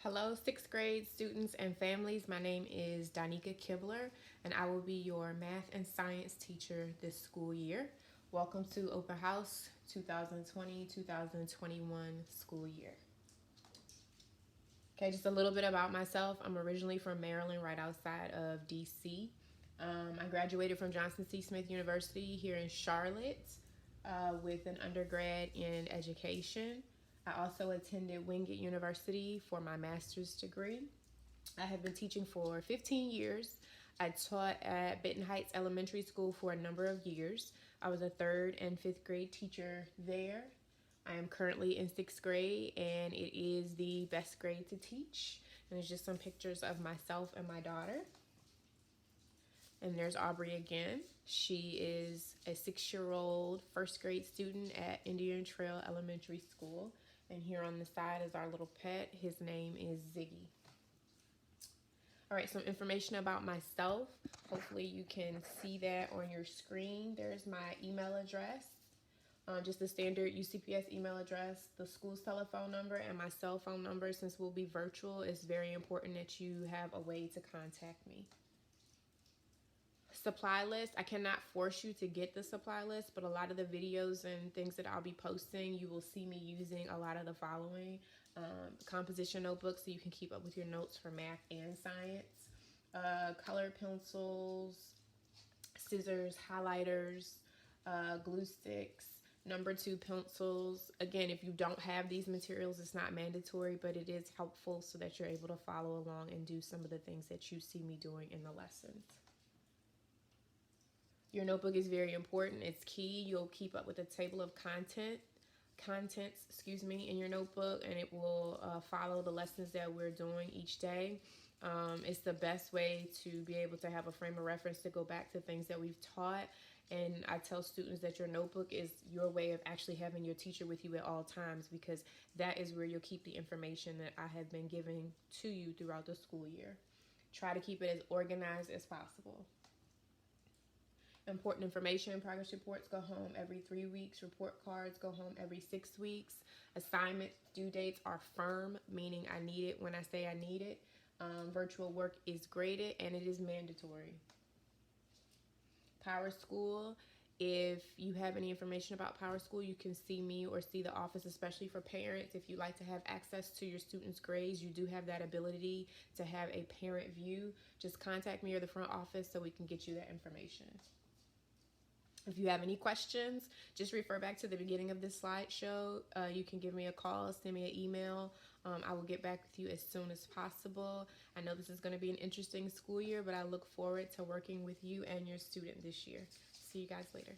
Hello, sixth grade students and families. My name is Danica Kibler, and I will be your math and science teacher this school year. Welcome to Open House 2020-2021 school year. Okay, just a little bit about myself. I'm originally from Maryland, right outside of DC. I graduated from Johnson C. Smith University here in Charlotte with an undergrad in education. I also attended Wingate University for my master's degree. I have been teaching for 15 years. I taught at Benton Heights Elementary School for a number of years. I was a third and fifth grade teacher there. I am currently in sixth grade, and it is the best grade to teach. And there's just some pictures of myself and my daughter. And there's Aubrey again. She is a 6-year-old first grade student at Indian Trail Elementary School. And here on the side is our little pet. His name is Ziggy. All right, some information about myself. Hopefully you can see that on your screen. There's my email address, just the standard UCPS email address, the school's telephone number, and my cell phone number. Since we'll be virtual, it's very important that you have a way to contact me. Supply list. I cannot force you to get the supply list, but a lot of the videos and things that I'll be posting, you will see me using a lot of the following. Composition notebooks so you can keep up with your notes for math and science. Colored pencils, scissors, highlighters, glue sticks, number 2 pencils. Again, if you don't have these materials, it's not mandatory, but it is helpful so that you're able to follow along and do some of the things that you see me doing in the lessons. Your notebook is very important. It's key. You'll keep up with the table of contents, in your notebook, and it will follow the lessons that we're doing each day. It's the best way to be able to have a frame of reference to go back to things that we've taught. And I tell students that your notebook is your way of actually having your teacher with you at all times, because that is where you'll keep the information that I have been giving to you throughout the school year. Try to keep it as organized as possible. Important information: progress reports go home every 3 weeks. Report cards go home every 6 weeks. Assignment due dates are firm, meaning I need it when I say I need it. Virtual work is graded, and it is mandatory. PowerSchool. If you have any information about PowerSchool, you can see me or see the office, especially for parents. If you like to have access to your students' grades, you do have that ability to have a parent view. Just contact me or the front office so we can get you that information. If you have any questions, just refer back to the beginning of this slideshow. You can give me a call, send me an email. I will get back with you as soon as possible. I know this is going to be an interesting school year, but I look forward to working with you and your student this year. See you guys later.